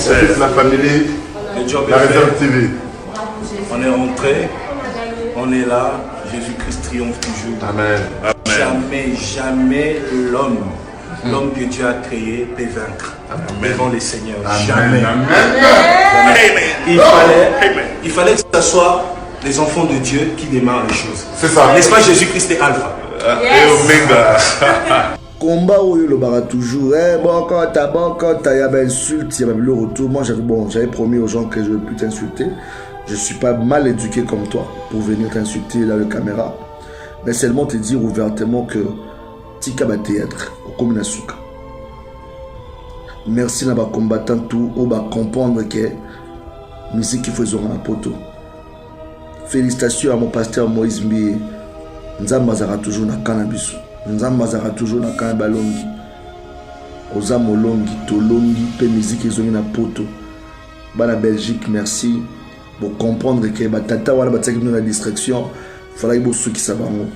16. La famille, Le job la est fait. Réserve TV. On est rentré, on est là. Jésus-Christ triomphe toujours. Amen. Jamais, jamais l'homme que Dieu a créé peut vaincre devant les seigneurs. Jamais. Il fallait que ce soit les enfants de Dieu qui démarrent les choses. C'est ça. N'est-ce pas, Jésus-Christ est Alpha Et Omega. Combat où le bara toujours, bon quand il y avait insulte, il y avait le retour. Moi j'avais promis aux gens que je ne vais plus t'insulter. Je ne suis pas mal éduqué comme toi pour venir t'insulter dans la caméra. Mais seulement te dire ouvertement que Tika va théâtre au Kominasuka. Merci à nos combattants tout, on va comprendre que musique qu'il faut jouer en poto. Félicitations à mon pasteur Moïse Mbié. Nzamba zara toujours na cannabis. Nzamba zara toujours na cannabis. Oza molongi, tolongi, pe musique ils ont na poto. Bana Belgique, merci. Pour comprendre que batata wala bataki nous la distraction, fallait que bosso qui sabango.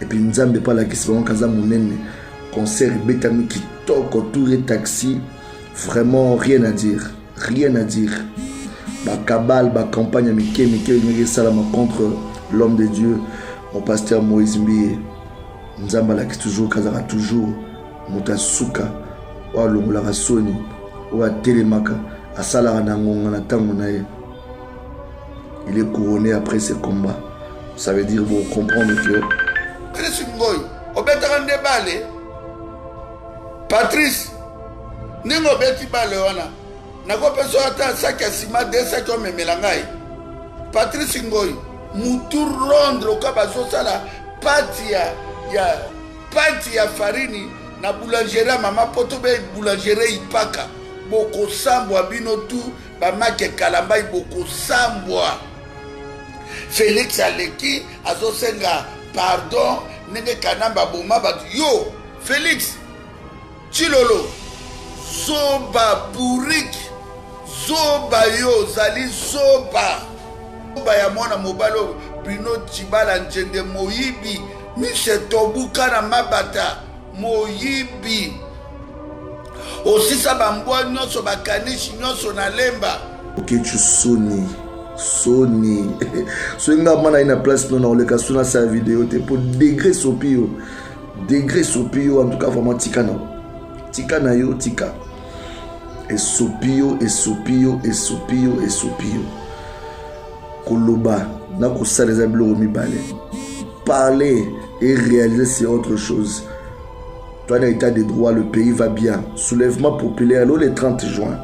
Et puis nzambe pas la qui sabango kaza munene. Concert betami qui toque autour des taxis. Vraiment rien à dire. Rien à dire. Ba cabale, ba campagne Mike salama contre l'homme de Dieu, mon pasteur Moïse Mbié. Nzamba la qui toujours kazara toujours mutasuka wa longola rasoni wa telemaka asala na ngonga na tango na ye. Il est couronné après ses combats. Ça veut dire vous comprendre que Patrice, ningo beti bale wana. Nako peso ata saki asima de saki omemelangai. Patrice Ngoy, mutu rondre okabazo sala pati ya farini na boulangerie mama poto be boulangerie ipaka. Boko sambwa bino tu ba make kalamba boko sambwa. Félix Aleki azosenga pardon nenge kanamba boma batu yo Félix Chilolo Zoba Burik Zoba yo zali Zoba Zoba ya mwana mobalo Bruno Chibala Njende Moyibi Michel Tobuka na mabata Moyibi Osisa bambwa nyonso bakanishi nyonso na lemba Okechu Sony Soinga mana ina place non le kasuna sa vidéo te pour degré sopio en tout cas vraiment tika na yo tika et sopio koloba na ko sa les ablo mi balé parler et réaliser c'est autre chose. Toi dans l'état des droits le pays va bien. Soulèvement populaire le 30 juin.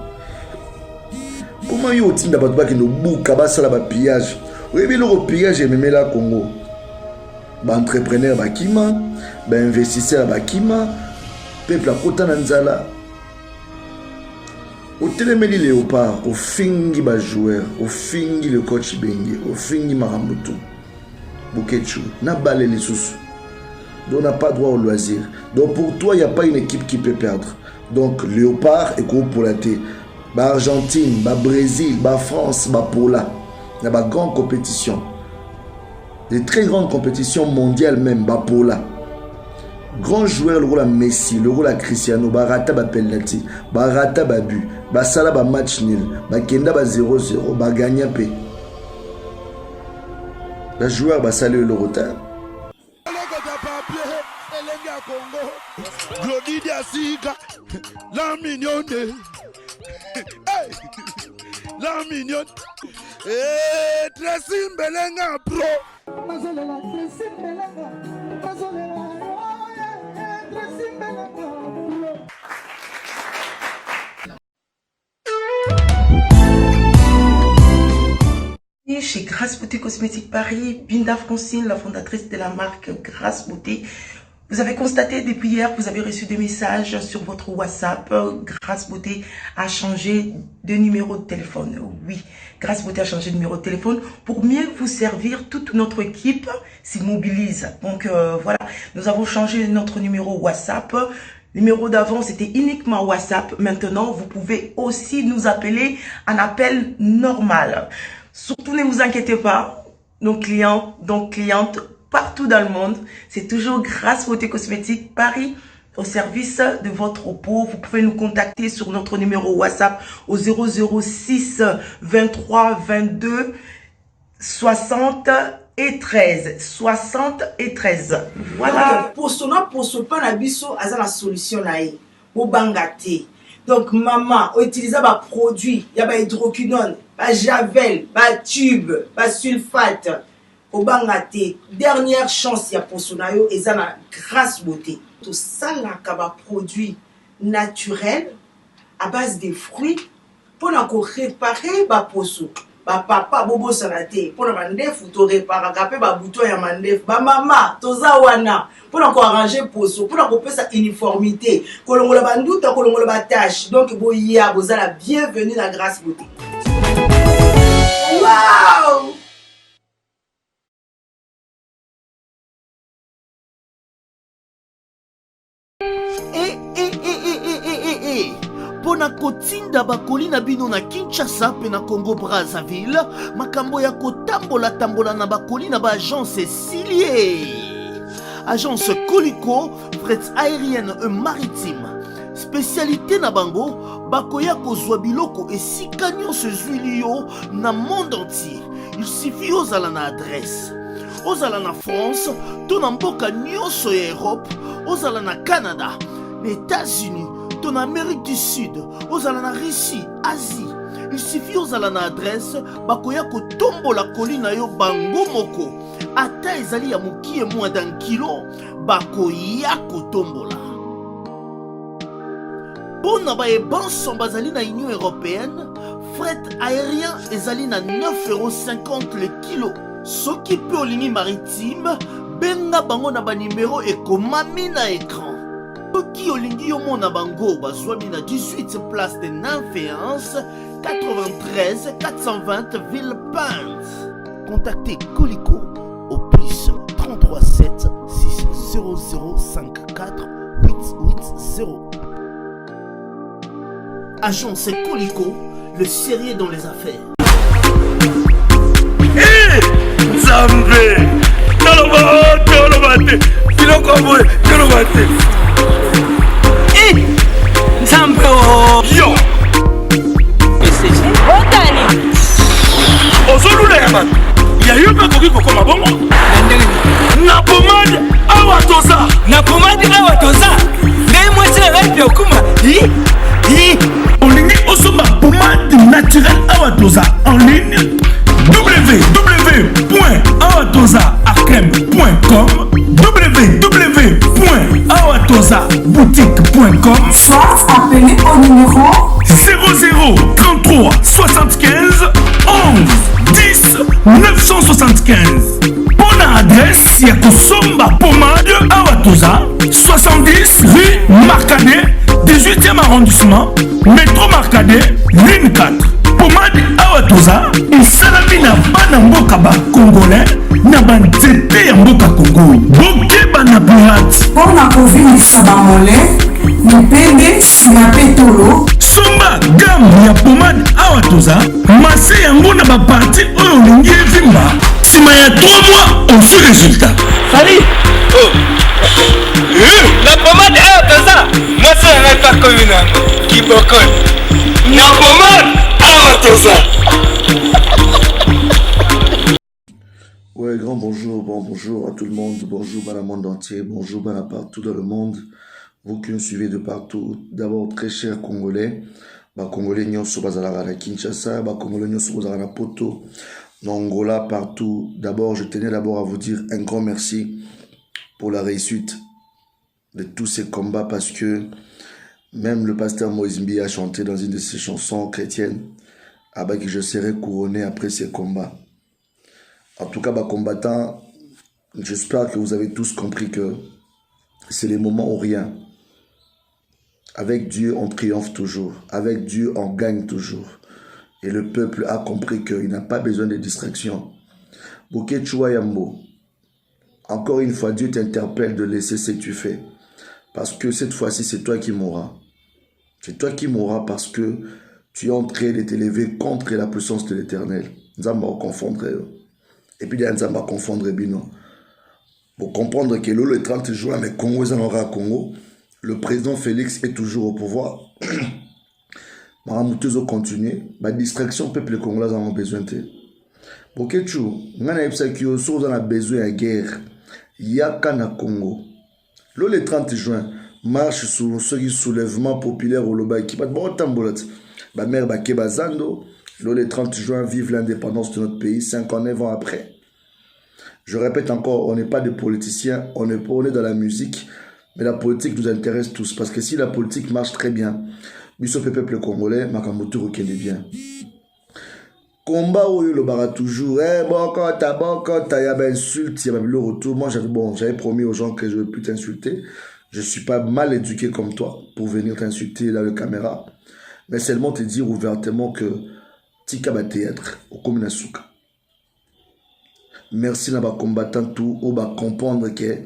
Comment yo tinda bato ba kino buka ba sala ba pillage. Oui mais le pillage et même là Congo. Ba entrepreneur ba kima, ba investisseur ba kima, peuple a kota na nzala. Au téléméli léopard, au fingi ba joueur, au fingi le coach Bengue, au fingi Marambutu. Bukechu, na balé les sous. Donc on n'a pas droit au loisir. Donc pour toi, il n'y a pas une équipe qui peut perdre. Donc léopard et gros pour la thé. Bah Argentine, bah Brésil, bah France, bah Pola. Il y a une grande compétition. Des très grandes compétitions mondiales même, bah Pola. Grand joueur, le rôle à Messi, le rôle à Cristiano, bah Rata, bah penalty, bah Rata, bah but, bah Salah, bah match nul, bah Kenda, bah 0-0, bah Gagna P. Le joueur, bah salut le retard. La mignonne. La mignonne. Eh, Tracy Mbelenga pro. Chez Grâce Beauté Cosmétique Paris, Binda Francine, la fondatrice de la marque Grâce Beauté. Vous avez constaté depuis hier, vous avez reçu des messages sur votre WhatsApp. Grâce Beauté a changé de numéro de téléphone. Oui, Grâce Beauté a changé de numéro de téléphone pour mieux vous servir. Toute notre équipe s'immobilise. Donc voilà, nous avons changé notre numéro WhatsApp. Le numéro d'avant, c'était uniquement WhatsApp. Maintenant, vous pouvez aussi nous appeler en appel normal. Surtout, ne vous inquiétez pas. Nos clients, donc clientes, partout dans le monde, c'est toujours Grâce Beauté Cosmétique Paris, au service de votre repos. Vous pouvez nous contacter sur notre numéro WhatsApp au 006 23 22 60 et 13. 60 et 13. Voilà. Pour ce pas la biso, à la solution là. Au bangate. Donc, maman, on utilise des produits. Il y a des hydroquinone, des javel, des tubes, des sulfate. Au bangate. Dernière chance, il y a pour son ayo et ça la grâce beauté. Tout ça là, c'est produit naturel à base de fruits pour réparer ba poso. Ba papa bobo salate pour la mandef to réparer capé ba bouton ya mandef ba mama toza wana pour arranger poso pour couper sa uniformité kolongola ba nduta kolongola ba tâche donc boya bozala bienvenue la grâce beauté. Wow! Pona kotinda bakoli na bino na Kinshasa pe na Congo Brazzaville, makambo ya kotambola na bakoli na ba agence Silier. Agence Colicot, fret aérienne et maritime. Spécialité na bango, bakoya kozwa biloko esika nyonso ezwili yo na monde entier. Il suffit ozala na adresse. Ozala na France, to na mboka nyonso ya Europe, ozala na Canada, les États-Unis, en Amérique du Sud, aux ala na Russie, Asie. Il suffit aux ala na adresse, bakoya ko tombo la colline yo bango moko. Ata ezali ya mukie moins d'un kilo, bakoya ko tombo la. Pona ba e banson bazali na Union Européenne, fret aérien ezali na 9,50 € le kilo. Soki pe olingi maritime, benga bango na ba numéro ekomami na écran. Qui olingi yo mona bango bazwami na 18 place de Nanféance 93 420 Villepinte. Contactez Colicot au plus 33 7 600 54 880. Agence Colicot, le sérieux dans les affaires. Zambé, Tolobate, Filokoboy, Tolobate. Zambo Yo Otani Ozolula ya man Ya yo pe koki kokoma bongo Na pomade awa toza Na pomade awa toza Ngai mwese na rai okuma Olingi osomba pomade naturelle awa toza en ligne www.awatozaarkem.com www.awatozaboutique.com Soit appelé au numéro 00 33 75 11 10 975. Bonne adresse, y'a Kosomba Pomade Awatoza, 70 rue Marcadet, 18e arrondissement, métro Marcadet, ligne 4. Pomade Awatoza, et Salamina Banamboka Congolais, Nabanzete Yamboka Congo. Boke Banabourat. pour la COVID Sabamole, Nipende, Sinapetolo. Somba gamme ya pomade Awatoza, masse yango na ba parti oyo lingi evimba. Sima ya 3 mois, on suit résultat. Salut La pomade Awatoza Moi c'est un rêve pas comme une qui bocole La pomade Awatoza. Ouais, grand bonjour, bonjour à tout le monde, bonjour à la monde entier, bonjour à partout dans le monde. Vous qui nous suivez de partout, d'abord très chers Congolais, Congolais nyonso bazalaka na Kinshasa, Congolais nyonso bazalaka na Poto, na Angola, partout. D'abord, je tenais d'abord à vous dire un grand merci pour la réussite de tous ces combats parce que même le pasteur Moïse Mbi a chanté dans une de ses chansons chrétiennes, que je serai couronné après ces combats. En tout cas, combattants, j'espère que vous avez tous compris que c'est les moments où rien. Avec Dieu, on triomphe toujours. Avec Dieu, on gagne toujours. Et le peuple a compris qu'il n'a pas besoin de distraction. Bouquet Chouayambo, encore une fois, Dieu t'interpelle de laisser ce que tu fais. Parce que cette fois-ci, c'est toi qui mourras. C'est toi qui mourras parce que tu es en train de t'élever contre la puissance de l'Éternel. Nous allons confondre. Et puis, nous allons confondre Bino. Pour comprendre que le 30 juin, mais Congo, ils en aura Congo. le président Félix est toujours au pouvoir. Maramoutezo continue. La distraction, peuple congolais en a besoin. Bokechu, on a besoin de guerre. Yaka na Congo. Le 30 juin, marche sur ce soulèvement populaire au Loba qui va bon tambolat. Ma mère Bakeba Zando. Le 30 juin, vive l'indépendance de notre pays, 59 ans après. Je répète encore, on n'est pas des politiciens, on est dans la musique, mais la politique nous intéresse tous. Parce que si la politique marche très bien, Biso peuple congolais, Makamoto Rokende bien. Combat où le bara toujours, bokota, y a insulte, y a le retour. Moi, j'avais promis aux gens que je ne veux plus t'insulter. Je ne suis pas mal éduqué comme toi pour venir t'insulter dans la caméra. Mais seulement te dire ouvertement que Tika va théâtre au Kominasuka. Merci à nos combattants tout, on va comprendre que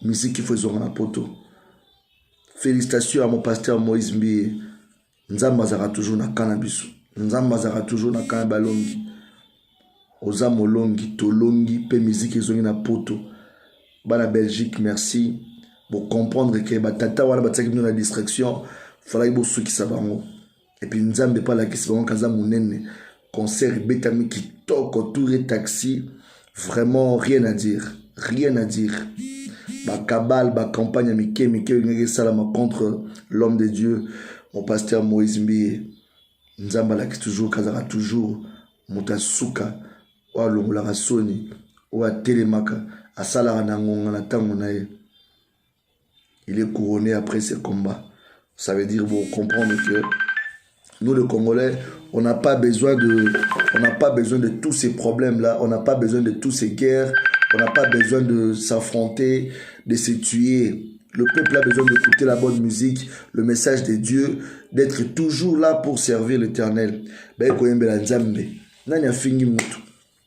musique il faut jouer en poto. Félicitations à mon pasteur Moïse Mbié. Nzamba zara toujours na cannabis. Nzamba zara toujours na canabalongi. Oza molongi, tolongi, pe musique ils ont na poto. Bana Belgique, merci. Pour comprendre que batata wala bataki nous la distraction, fallait bo sou qui sabango. Et puis Nzambe pas la qui sabango kaza munene. Concert Betami qui toque autour et taxi. Vraiment rien à dire. Rien à dire. Ba cabale, ba campagne Mike salama contre l'homme de Dieu, mon pasteur Moïse Mbié. Nzamba la qui toujours, kazara toujours, mutasuka, wa longola rasoni, wa telemaka, asala nangonga na tango nae. Il est couronné après ses combats. Ça veut dire, vous comprendre que nous, les Congolais, on n'a pas besoin de tous ces problèmes-là, on n'a pas besoin de toutes ces guerres, on n'a pas besoin de s'affronter, de se tuer. Le peuple a besoin d'écouter la bonne musique, le message de Dieu, d'être toujours là pour servir l'Éternel. Ben koyembela nzambe. Nani afingi mutu.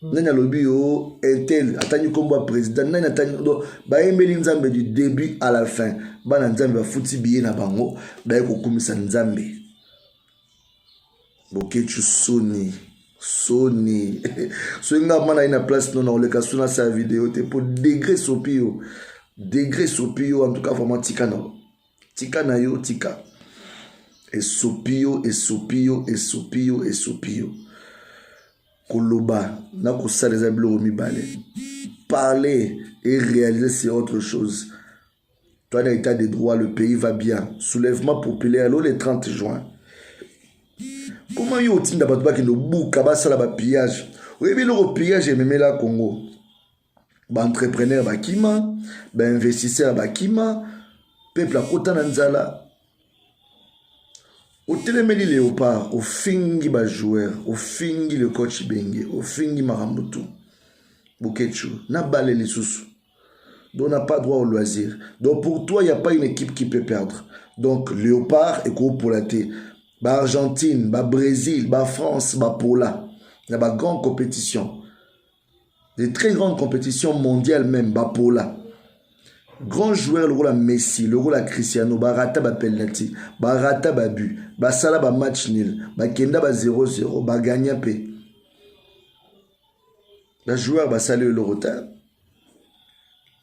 Nani alobi o intel atani kombo président nani atani do ba yembeli nzambe du début à la fin. Bana nzambe ba futi biye na bango, ba kokumisa nzambe. Bokechu Sony. Ce nga mana ina place non le kasuna sa vidéo te pour degré sopio. Degré sopio en tout cas vraiment tika no. Tika na yo tika. Et sopio. Koloba na ko sa les ablo mi balé. Parler et réaliser c'est autre chose. Toi dans l'état des droits le pays va bien. Soulèvement populaire le 30 juin. Comment yo tinda bato baki no buka basala ba pillage. Oui mais le pillage et même là Congo. Ba entrepreneur bakima, ba investisseur bakima, peuple a kota na nzala. Au téléméli léopard, au fingi ba joueur, au fingi le coach Bengue, au fingi Marambutu. Bokechu, na balé les sous. Donc on n'a pas droit au loisir. Donc pour toi, il n'y a pas une équipe qui peut perdre. Donc léopard et gros pour la thé. Ba Argentine, ba Brésil, ba France, ba Pola. Il y a une grande compétition. Des très grandes compétitions mondiales même, ba Pola. Grand joueur, le rôle à Messi, le rôle à Cristiano, ba Rata ba penalty, ba Rata ba but, ba Sala ba match nul, ba Kenda ba 0-0, ba Gagna P. Le joueur ba saluer le retard.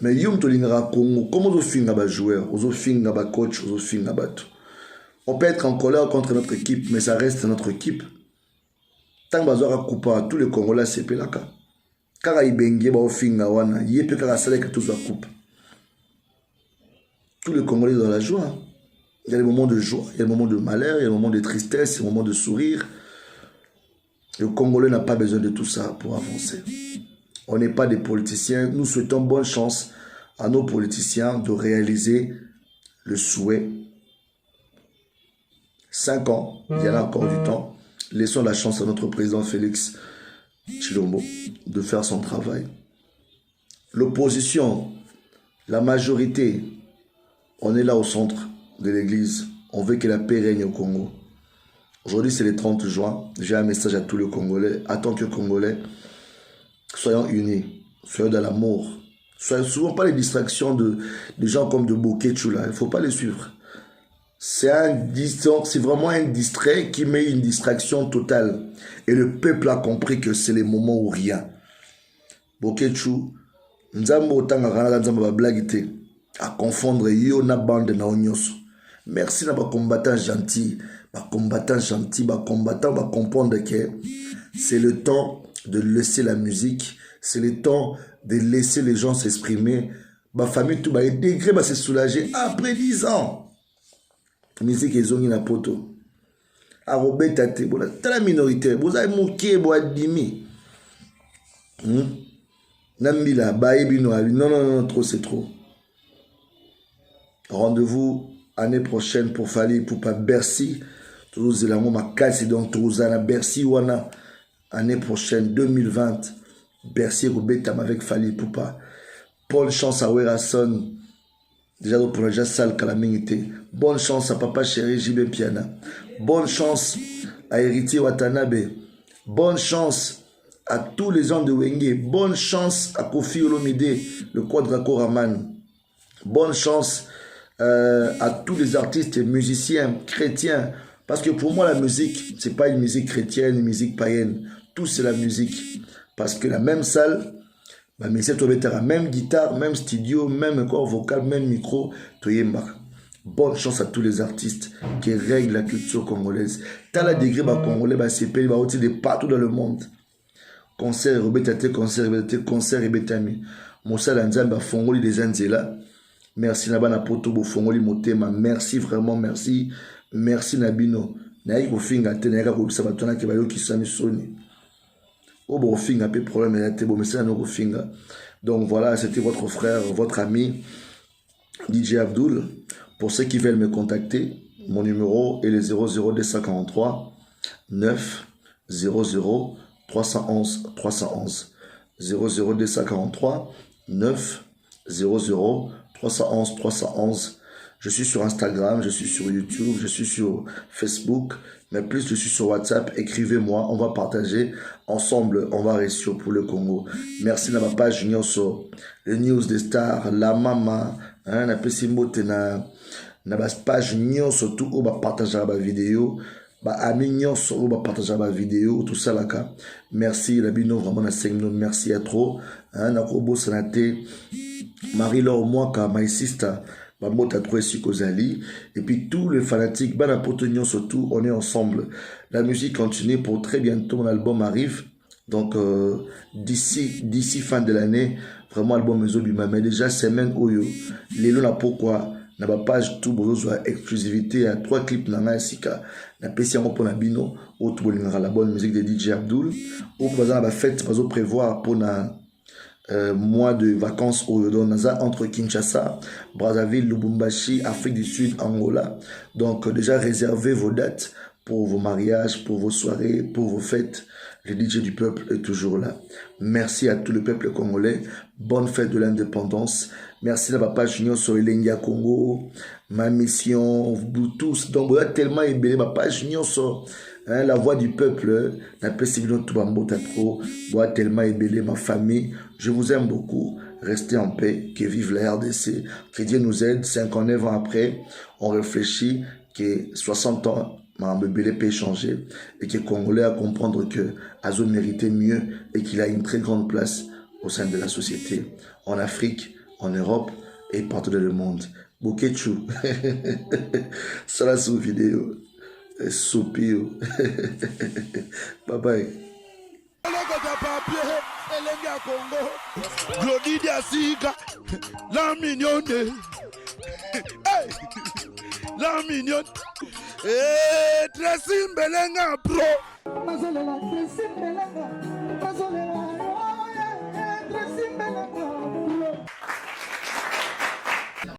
Mais yum to lingara Congo, comment on finga ba joueur, on finga ba coach, on finga ba tout. On peut être en colère contre notre équipe, mais ça reste notre équipe. Tant que nous coupa, tous les Congolais c'est pelaka. Car ils bengue ba finga wana, yepe kara sale que tous la coupe. Tous les Congolais dans la joie. Il y a des moments de joie, il y a des moments de malheur, il y a des moments de tristesse, il y a des moments de sourire. Le Congolais n'a pas besoin de tout ça pour avancer. On n'est pas des politiciens. Nous souhaitons bonne chance à nos politiciens de réaliser le souhait. 5 ans, il y en a encore du temps. Laissons la chance à notre président Félix Tshilombo de faire son travail. L'opposition, la majorité, on est là au centre de l'église. On veut que la paix règne au Congo. Aujourd'hui, c'est le 30 juin. J'ai un message à tous les Congolais. En tant que Congolais, soyons unis. Soyons dans l'amour. Soyons souvent pas les distractions de gens comme de Bokechu là. Il ne faut pas les suivre. C'est vraiment un distrait qui met une distraction totale. Et le peuple a compris que c'est les moments où rien. Bokechu, Nzambo Tangara Nzamba Blagite. à confondre yo na bande na onyoso. Merci na ba combattant gentil, ba combattant va comprendre que c'est le temps de laisser la musique, c'est le temps de laisser les gens s'exprimer. Ma famille tout va être degré va se soulager après 10 ans. Musique ils ont na poto. A Robert Tate, bon la minorité, vous avez moqué bo adimi. Nambila baebino non trop c'est trop. Rendez-vous année prochaine pour Fally Ipupa Bercy. Toujours la ma casse donc toujours à Bercy wana année prochaine 2020 Bercy Robetam avec Fally Ipupa. Bonne chance à Werason. Déjà pour la salle calamité. Bonne chance à Papa Chéri JB Piana. Bonne chance à Héritier Watanabe. Bonne chance à tous les gens de Wenge. Bonne chance à Kofi Olomide, le Quadraco Raman. Bonne chance à tous les artistes et musiciens chrétiens. Parce que pour moi, la musique, c'est pas une musique chrétienne, une musique païenne. Tout c'est la musique. Parce que la même salle, mais c'est la même guitare, même studio, même corps vocal, même micro, bonne chance à tous les artistes qui règlent la culture congolaise. T'as la degré congolais, c'est pays de partout dans le monde. Concert, concert et betami. Moussa Lanzamba, Fongoli des Anzela. Merci Nabana Poto, Fongoli Motema. Merci vraiment, merci. Merci Nabino. Naïk Bofinga, Tenera, Sabatona, Kebayo, Kisami Soni. Oh bon, finga, peu problème, il y a des bon finga. Donc voilà, c'était votre frère, votre ami DJ Abdul. Pour ceux qui veulent me contacter, mon numéro est le 00243 9 00 311 311. 00243 9 00 311 311. Je suis sur Instagram, je suis sur YouTube, je suis sur Facebook, mais plus je suis sur WhatsApp. Écrivez-moi, on va partager ensemble, on va réussir pour le Congo. Merci à ma page Nyonso, les news des stars, la mama, la pesimote na page Nyonso, tout on va partager la vidéo, ami Nyonso, on va partager la vidéo, tout ça là. Merci, la bino vraiment na segno, merci à trop. Na kobo sanate, Marie-Laure Mwaka, my sister. Et puis tous les fanatiques, surtout, on est ensemble. La musique continue pour très bientôt, mon album arrive. Donc d'ici fin de l'année, vraiment album mais déjà semaine oyo. Les lois pourquoi na ba page tout besoin exclusivité à 3 clips na sika. Na pesi pour na bino au tout la bonne musique de DJ Abdul. Au bazar ba fête bazo prévoir pour na mois de vacances au Naza entre Kinshasa, Brazzaville, Lubumbashi, Afrique du Sud, Angola. Donc déjà réservez vos dates pour vos mariages, pour vos soirées, pour vos fêtes. Le DJ du peuple est toujours là. Merci à tout le peuple congolais. Bonne fête de l'indépendance. Merci à ma page Union sur Elengia Congo, ma mission, vous tous. Donc vous êtes tellement ébélé ma page Union sur la voix du peuple. La pessimité tout bambo trop. Vous êtes tellement ébélé ma famille. Je vous aime beaucoup. Restez en paix. Que vive la RDC. Que Dieu nous aide. 59 ans après, on réfléchit que 60 ans. Mambébélé peut changer et que les Congolais à comprendre que Azo méritait mieux et qu'il a une très grande place au sein de la société, en Afrique, en Europe et partout dans le monde. Bokechou, ça la sous vidéo, soupir, bye bye. La mignonne. Eh, Tracy Mbelenga, bro.